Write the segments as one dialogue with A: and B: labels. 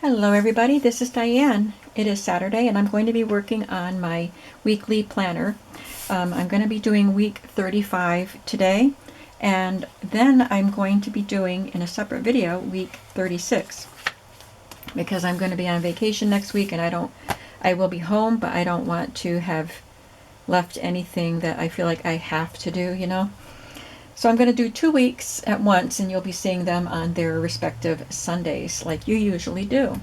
A: Hello everybody, this is Diane. It is Saturday and I'm going to be working on my weekly planner. I'm going to be doing week 35 today, and then I'm going to be doing in a separate video week 36 because I'm going to be on vacation next week and I will be home, but I don't want to have left anything that I feel like I have to do, you know. So I'm going to do 2 weeks at once, and you'll be seeing them on their respective Sundays like you usually do.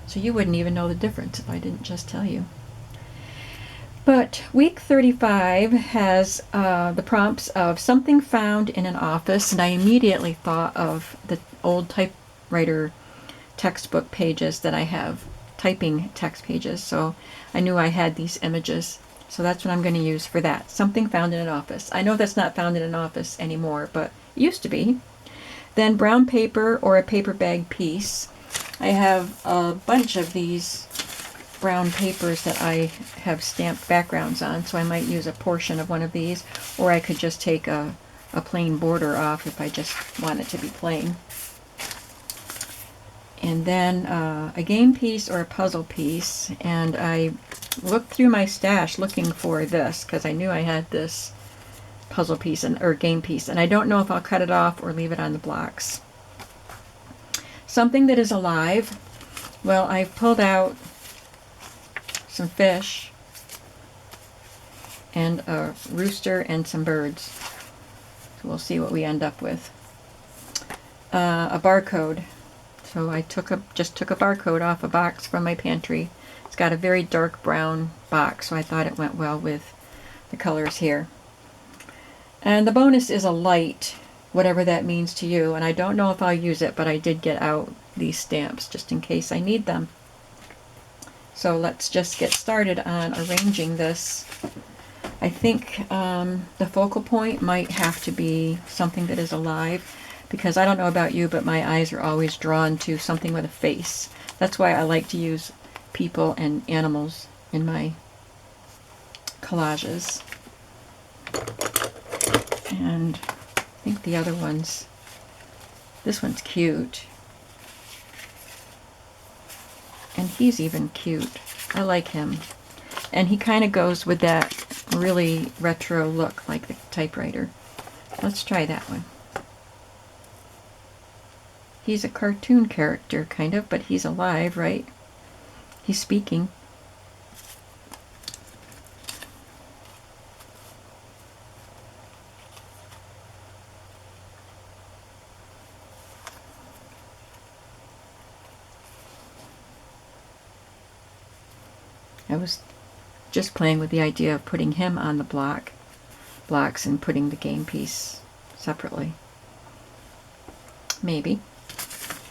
A: So you wouldn't even know the difference if I didn't just tell you. But week 35 has the prompts of something found in an office, and I immediately thought of the old typewriter textbook pages that I have, typing text pages, so I knew I had these images. So that's what I'm going to use for that. Something found in an office. I know that's not found in an office anymore, but it used to be. Then brown paper or a paper bag piece. I have a bunch of these brown papers that I have stamped backgrounds on, so I might use a portion of one of these, or I could just take a plain border off if I just want it to be plain. And then a game piece or a puzzle piece, and I looked through my stash looking for this because I knew I had this puzzle piece or game piece, and I don't know if I'll cut it off or leave it on the blocks. Something that is alive. Well, I've pulled out some fish and a rooster and some birds, so we'll see what we end up with. A barcode. So I just took a barcode off a box from my pantry. It's got a very dark brown box, so I thought it went well with the colors here. And the bonus is a light, whatever that means to you, and I don't know if I'll use it, but I did get out these stamps just in case I need them. So let's just get started on arranging this. I think the focal point might have to be something that is alive, because I don't know about you, but my eyes are always drawn to something with a face. That's why I like to use people and animals in my collages. And I think the other ones, this one's cute. And he's even cute. I like him. And he kind of goes with that really retro look, like the typewriter. Let's try that one. He's a cartoon character, kind of, but he's alive, right? He's speaking. I was just playing with the idea of putting him on the blocks and putting the game piece separately. Maybe.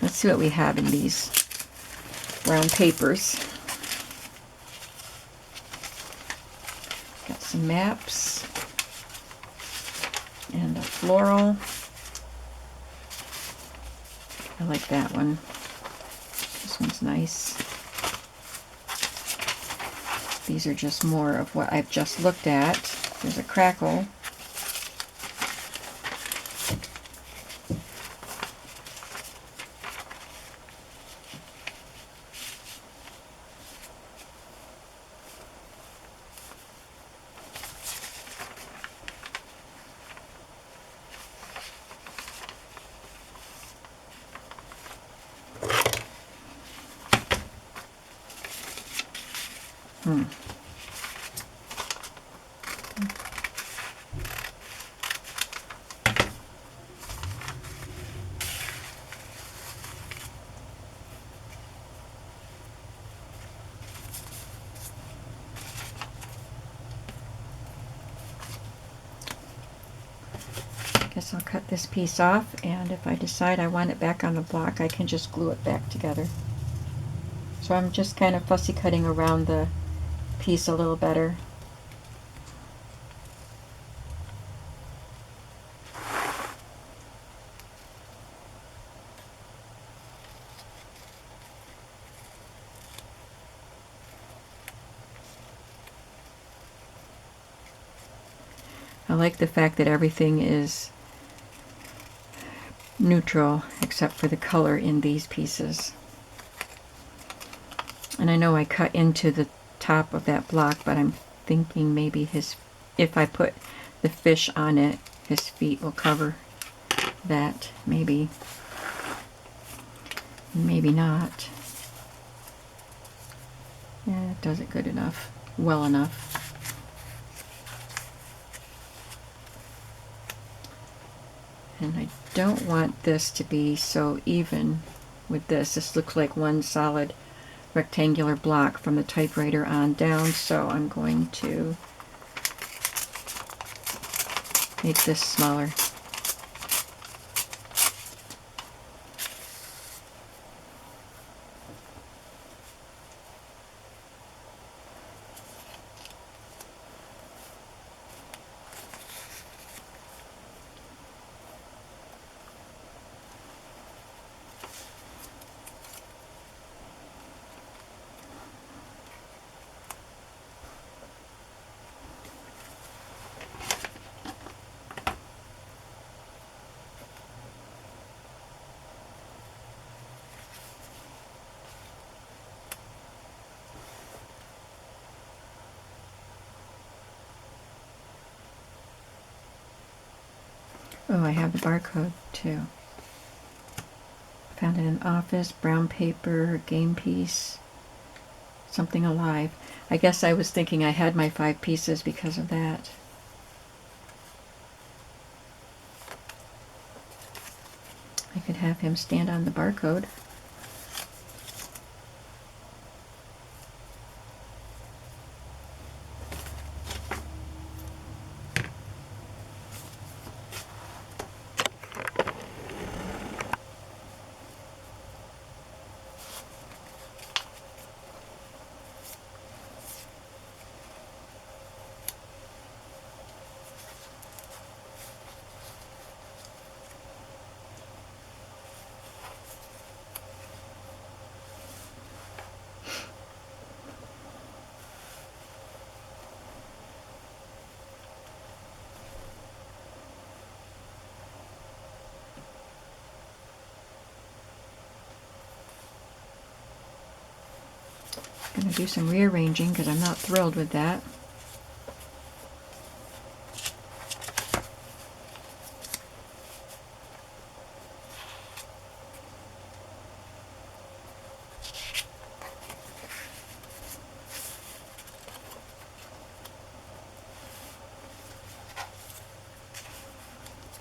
A: Let's see what we have in these brown papers. Got some maps and a floral. I like that one. This one's nice. These are just more of what I've just looked at. There's a crackle. Guess I'll cut this piece off, and if I decide I want it back on the block, I can just glue it back together. So I'm just kind of fussy cutting around the piece a little better. I like the fact that everything is neutral except for the color in these pieces. And I know I cut into the top of that block, but I'm thinking maybe if I put the fish on it, his feet will cover that. Maybe not. Yeah, it does it good enough, well enough. And I don't want this to be so even with this. This looks like one solid rectangular block from the typewriter on down, so I'm going to make this smaller. Oh, I have the barcode too. Found it in an office, brown paper, game piece, something alive. I guess I was thinking I had my 5 pieces because of that. I could have him stand on the barcode. I'm going to do some rearranging because I'm not thrilled with that.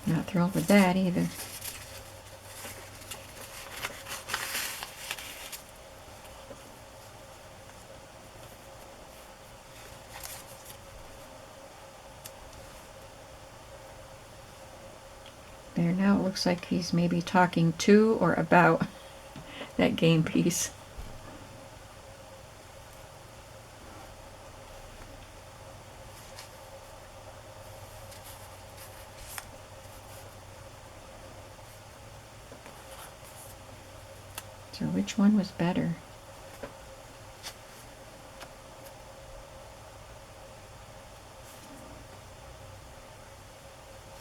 A: Not thrilled with that either. There, now it looks like he's maybe talking to or about that game piece. So which one was better?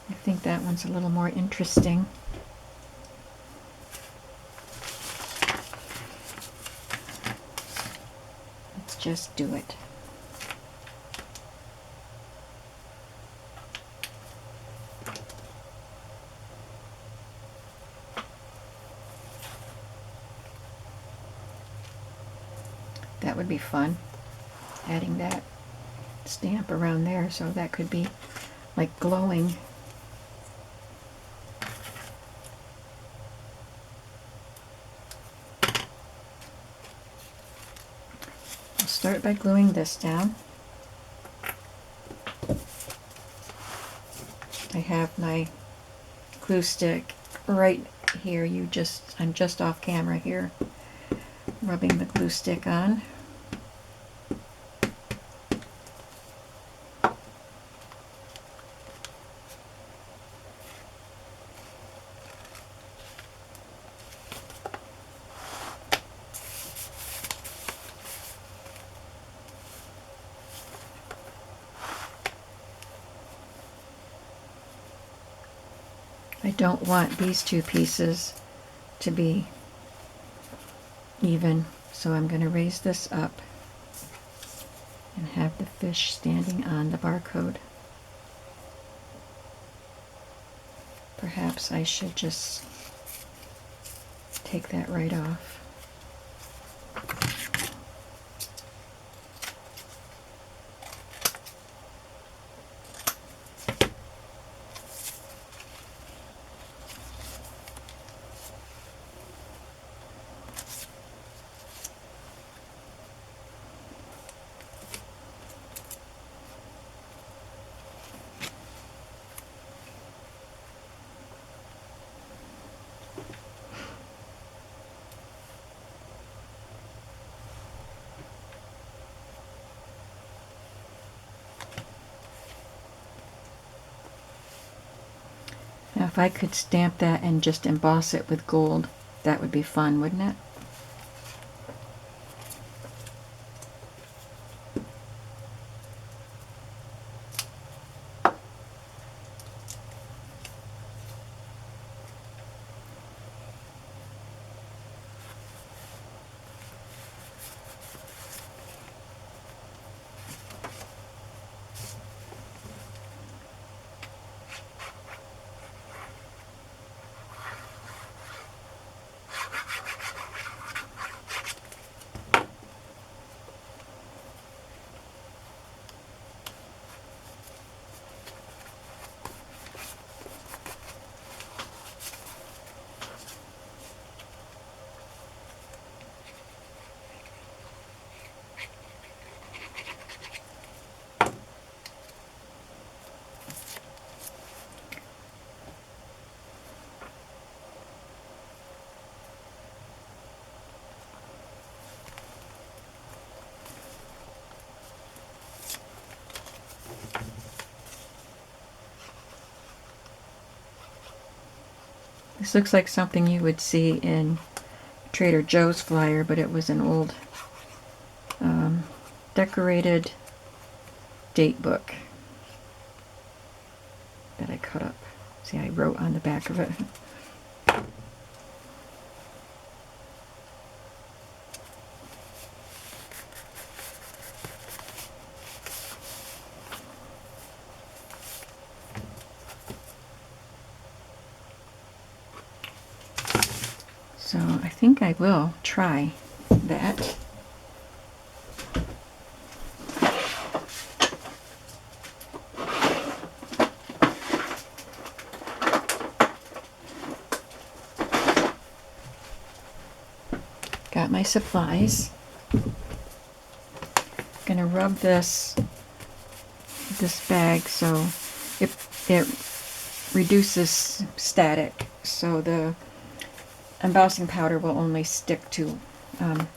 A: I think that one's a little more interesting. Let's just do it. That would be fun, adding that stamp around there, so that could be like glowing. I'll start by gluing this down. I have my glue stick right here. I'm just off camera here, rubbing the glue stick on. I don't want these two pieces to be even. So I'm going to raise this up and have the fish standing on the barcode. Perhaps I should just take that right off. Now if I could stamp that and just emboss it with gold, that would be fun, wouldn't it? This looks like something you would see in Trader Joe's flyer, but it was an old decorated date book that I cut up. See, I wrote on the back of it. So I think I will try that. Got my supplies. Gonna rub this bag so it reduces static, so the embossing powder will only stick to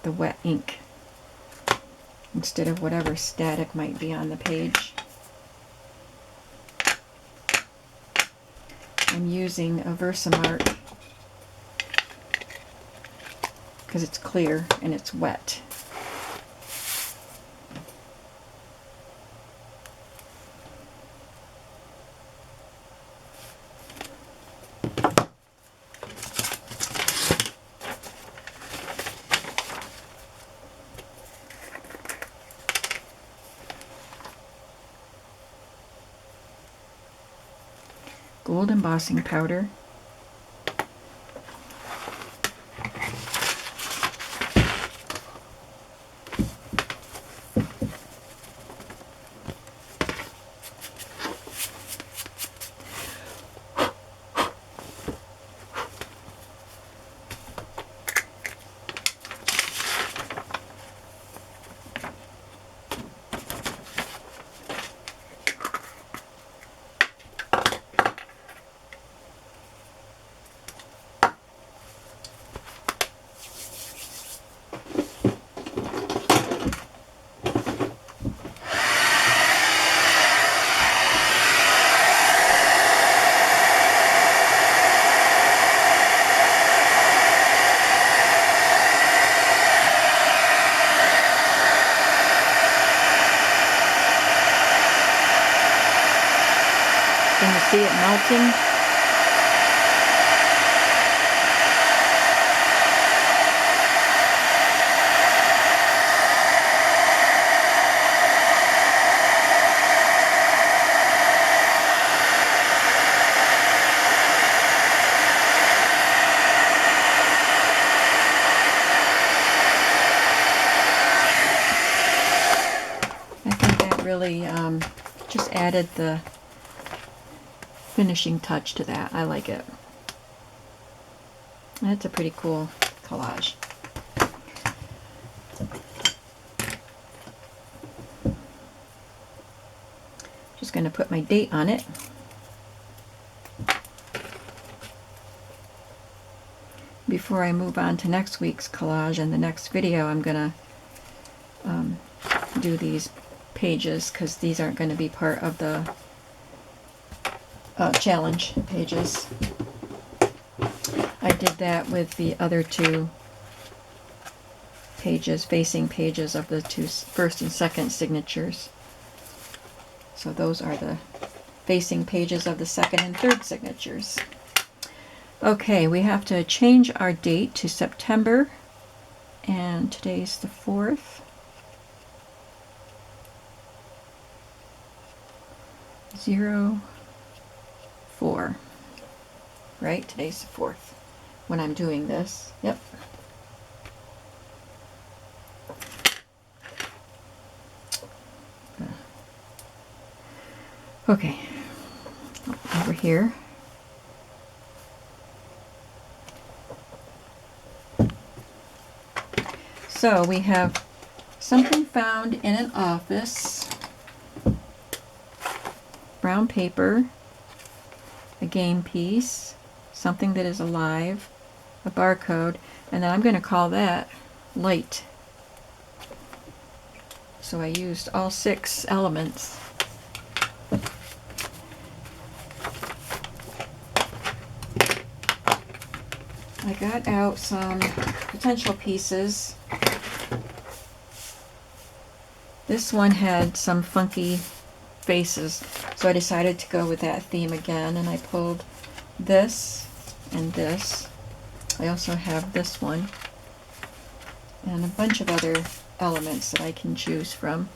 A: the wet ink instead of whatever static might be on the page. I'm using a Versamark because it's clear and it's wet. Gold embossing powder. Can you see it melting? really just added the finishing touch to that. I like it. That's a pretty cool collage. Just going to put my date on it. Before I move on to next week's collage and the next video, I'm going to do these pages because these aren't going to be part of the challenge pages. I did that with the other two pages, facing pages of the two first and second signatures. So those are the facing pages of the second and third signatures. Okay, we have to change our date to September, and today's the 4th. 04. Right? Today's the 4th when I'm doing this. Yep. Okay. Over here. So we have something found in an office, brown paper, a game piece, something that is alive, a barcode, and then I'm going to call that light. So I used all 6 elements. I got out some potential pieces. This one had some funky faces, so I decided to go with that theme again, and I pulled this and this. I also have this one and a bunch of other elements that I can choose from.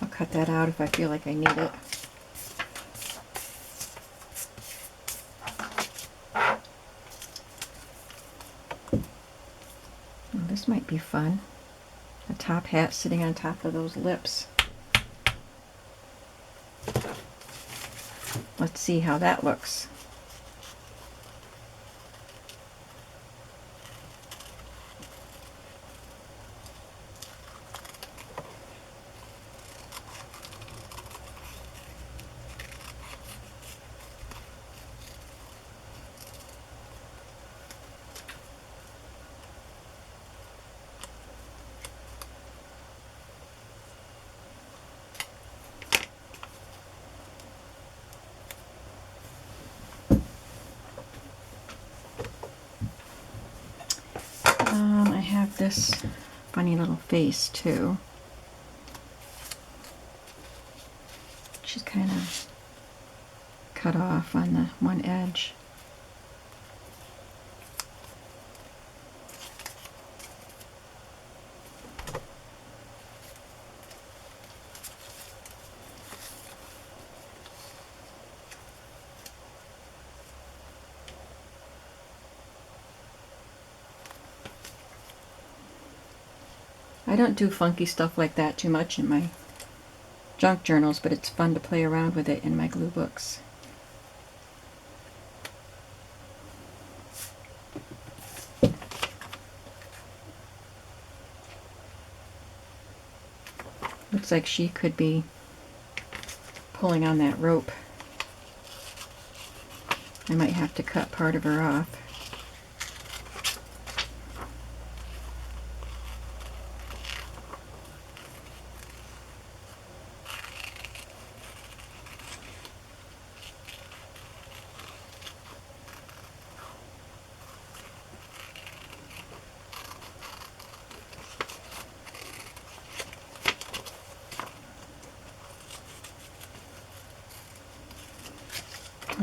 A: I'll cut that out if I feel like I need it. Oh, this might be fun. A top hat sitting on top of those lips. Let's see how that looks. I have this funny little face too. She's kind of cut off on the one edge. I don't do funky stuff like that too much in my junk journals, but it's fun to play around with it in my glue books. Looks like she could be pulling on that rope. I might have to cut part of her off.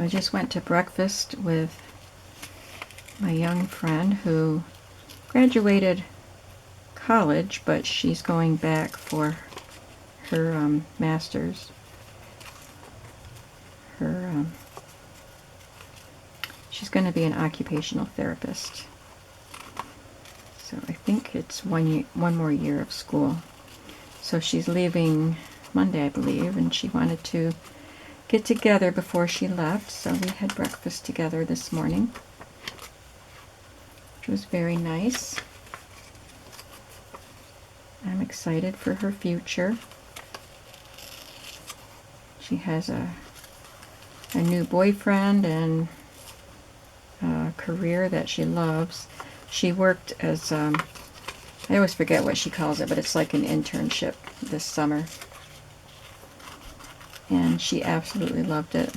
A: I just went to breakfast with my young friend who graduated college, but she's going back for her master's. She's going to be an occupational therapist. So I think it's one more year of school. So she's leaving Monday, I believe, and she wanted to get together before she left. So we had breakfast together this morning, which was very nice. I'm excited for her future. She has a new boyfriend and a career that she loves. She worked as, I always forget what she calls it, but it's like an internship this summer. And she absolutely loved it.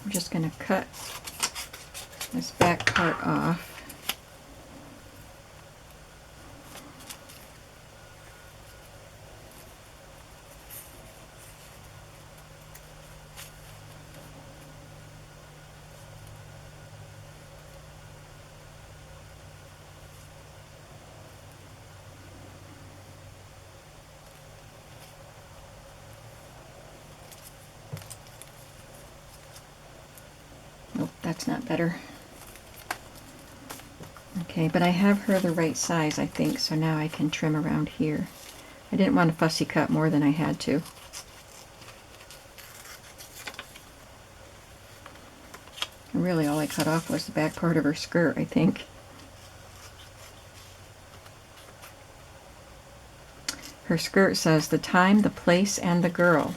A: I'm just going to cut this back part off. Nope, that's not better. Okay, but I have her the right size, I think, so now I can trim around here. I didn't want to fussy cut more than I had to. And really, all I cut off was the back part of her skirt, I think. Her skirt says, "The time, the place, and the girl."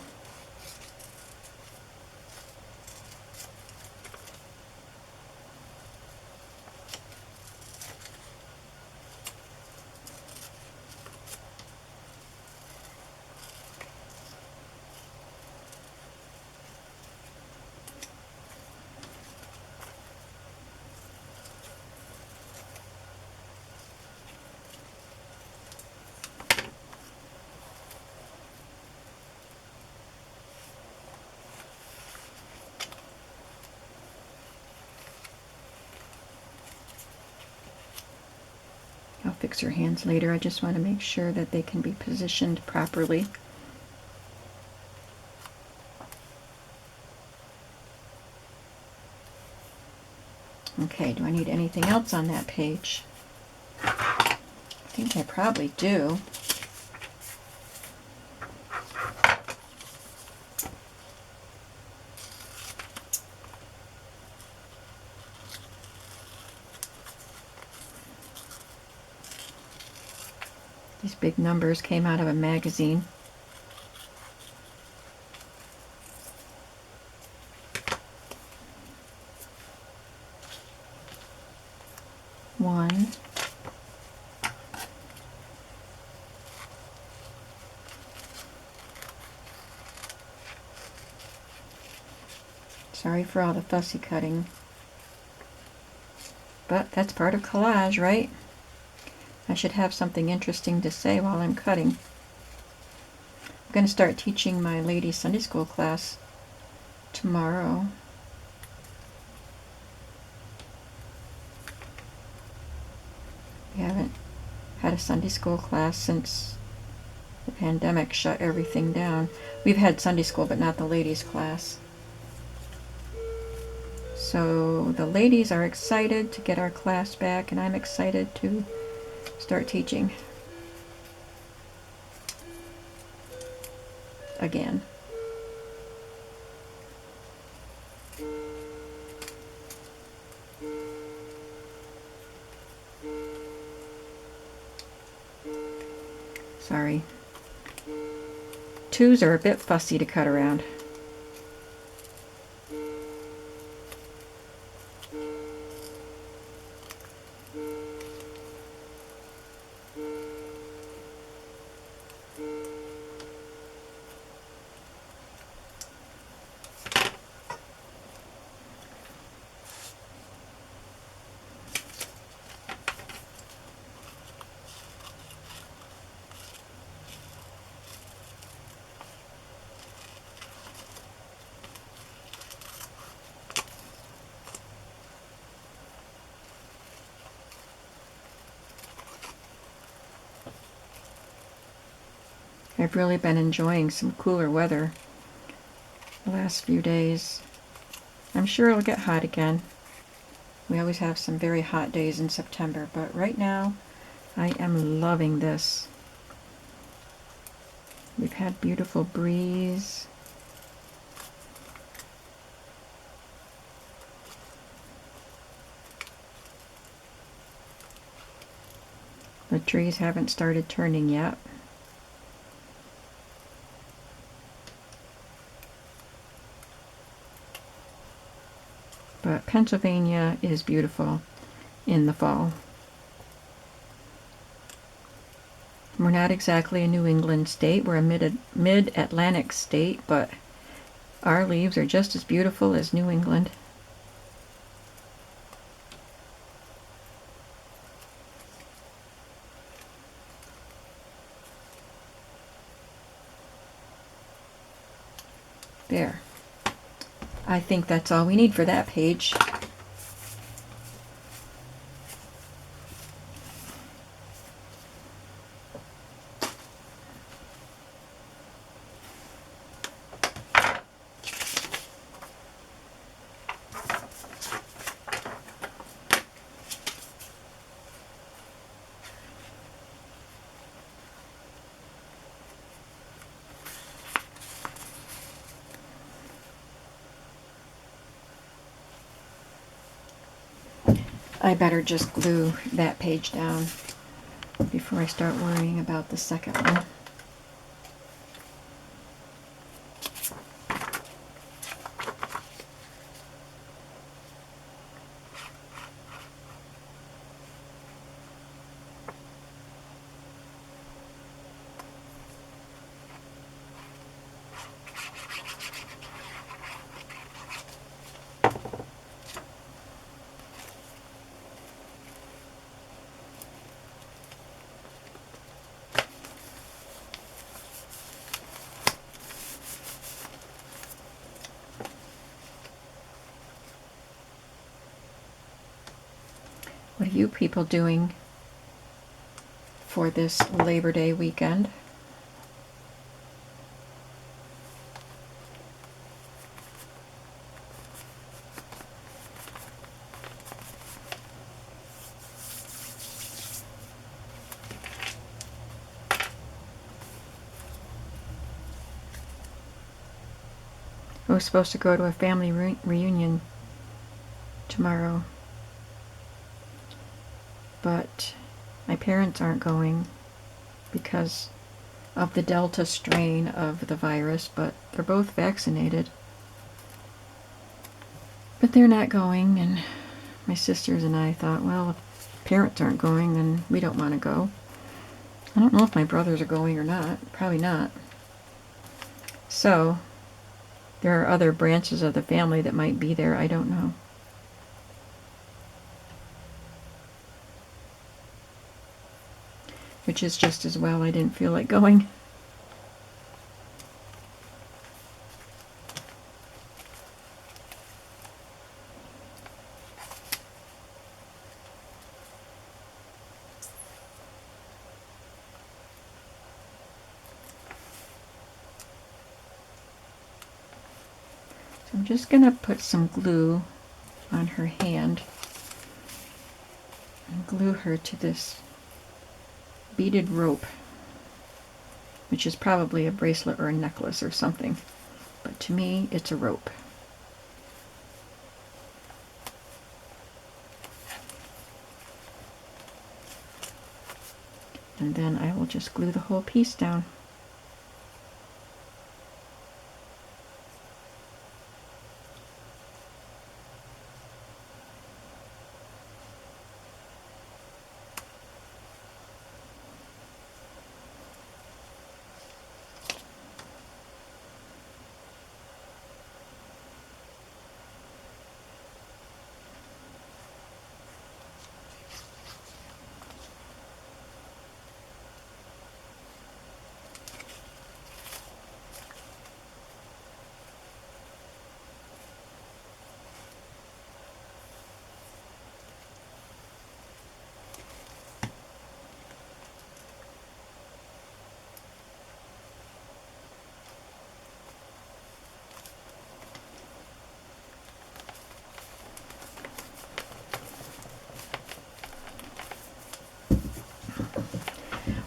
A: I'll fix her hands later. I just want to make sure that they can be positioned properly. Okay, do I need anything else on that page? I think I probably do. These big numbers came out of a magazine. One, sorry for all the fussy cutting, but that's part of collage, right? I should have something interesting to say while I'm cutting. I'm going to start teaching my ladies' Sunday school class tomorrow. We haven't had a Sunday school class since the pandemic shut everything down. We've had Sunday school, but not the ladies' class. So the ladies are excited to get our class back, and I'm excited to start teaching again. Sorry. 2s are a bit fussy to cut around. I've really been enjoying some cooler weather the last few days. I'm sure it'll get hot again. We always have some very hot days in September, but right now I am loving this. We've had beautiful breeze. The trees haven't started turning yet. But Pennsylvania is beautiful in the fall. We're not exactly a New England state, we're a mid-Atlantic state, but our leaves are just as beautiful as New England. There. I think that's all we need for that page. I better just glue that page down before I start worrying about the second one. What are you people doing for this Labor Day weekend? I was supposed to go to a family reunion tomorrow, but my parents aren't going because of the Delta strain of the virus, but they're both vaccinated. But they're not going, and my sisters and I thought, well, if parents aren't going, then we don't want to go. I don't know if my brothers are going or not. Probably not. So, there are other branches of the family that might be there. I don't know. Which is just as well. I didn't feel like going. So I'm just going to put some glue on her hand and glue her to this beaded rope, which is probably a bracelet or a necklace or something, but to me it's a rope. and then I will just glue the whole piece down.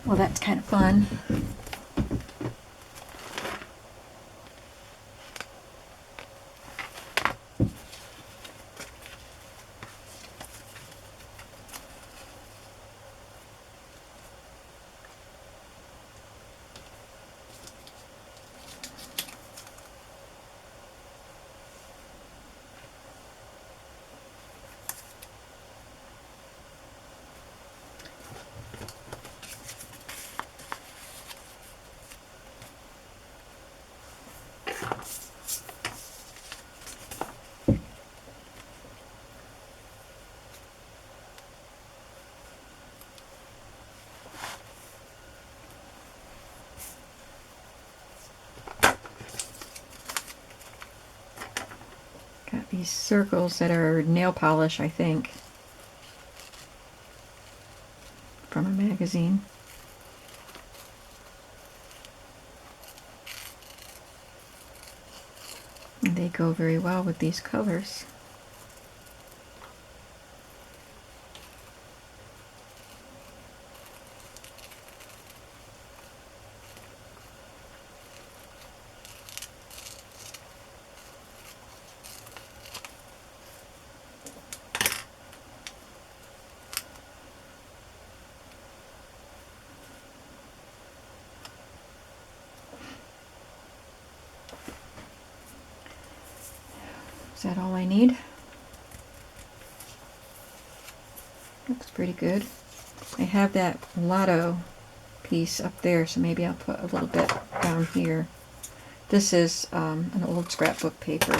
A: Well, that's kind of fun. Got these circles that are nail polish, I think, from a magazine. And they go very well with these colors. Is that all I need? Looks pretty good. I have that lotto piece up there, so maybe I'll put a little bit down here. This is an old scrapbook paper.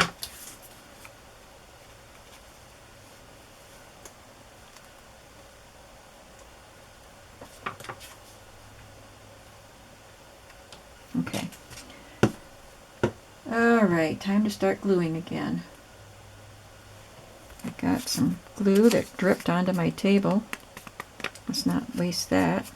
A: Okay. Alright, time to start gluing again. I got some glue that dripped onto my table. Let's not waste that.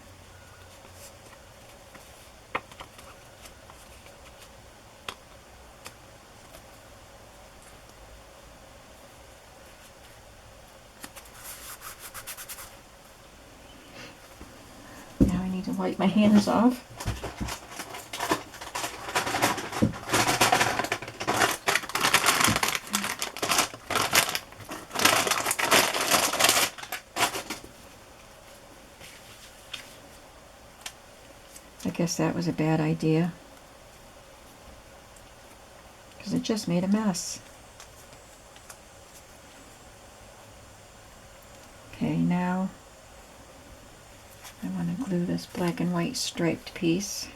A: Now I need to wipe my hands off. I guess that was a bad idea, because it just made a mess. Okay, now I want to glue this black and white striped piece.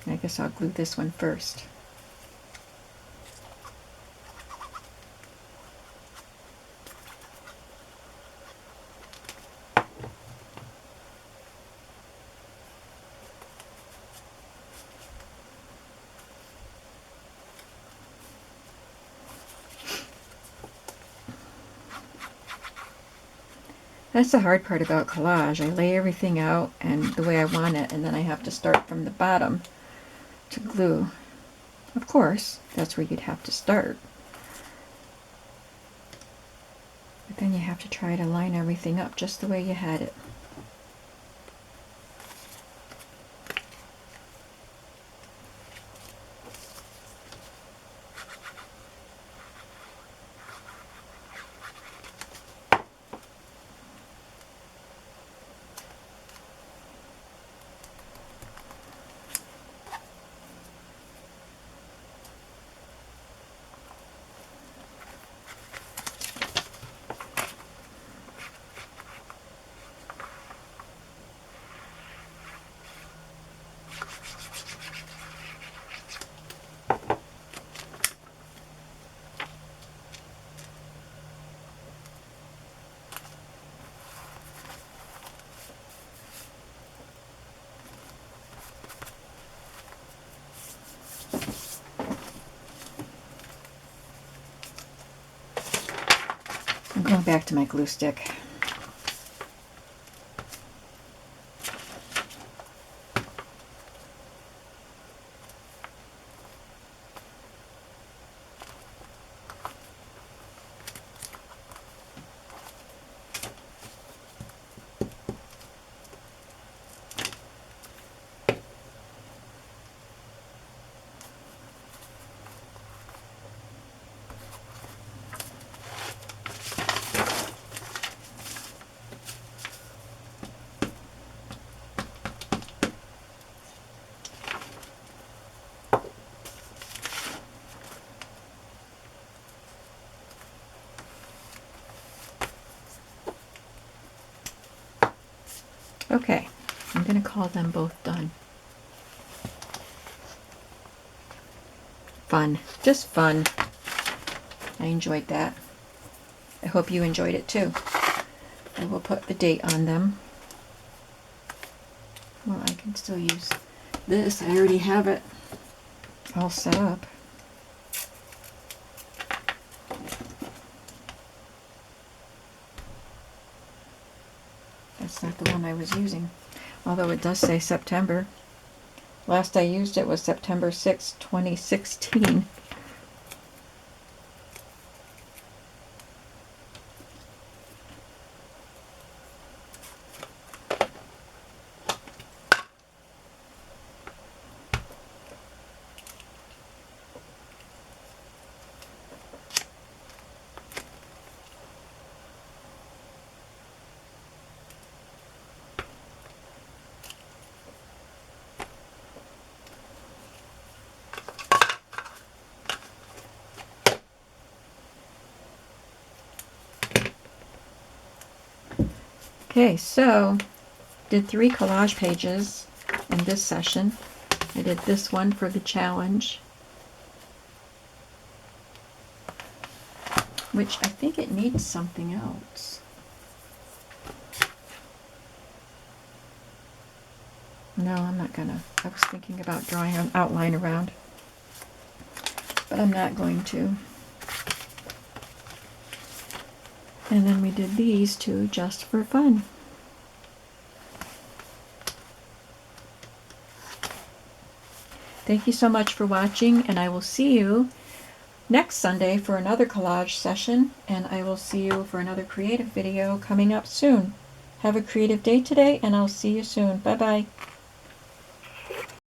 A: I guess I'll glue this one first. That's the hard part about collage. I lay everything out and the way I want it, and then I have to start from the bottom to glue. Of course, that's where you'd have to start. But then you have to try to line everything up just the way you had it. going back to my glue stick. Okay, I'm going to call them both done. Fun, just fun. I enjoyed that. I hope you enjoyed it too. I will put the date on them. Well, I can still use this. I already have it all set up. That's not the one I was using, although it does say September. Last I used it was September 6, 2016. Okay, so did 3 collage pages in this session. I did this one for the challenge, which I think it needs something else. No, I'm not gonna. I was thinking about drawing an outline around, but I'm not going to. And then we did these two just for fun. Thank you so much for watching, and I will see you next Sunday for another collage session, and I will see you for another creative video coming up soon. Have a creative day today, and I'll see you soon. Bye-bye.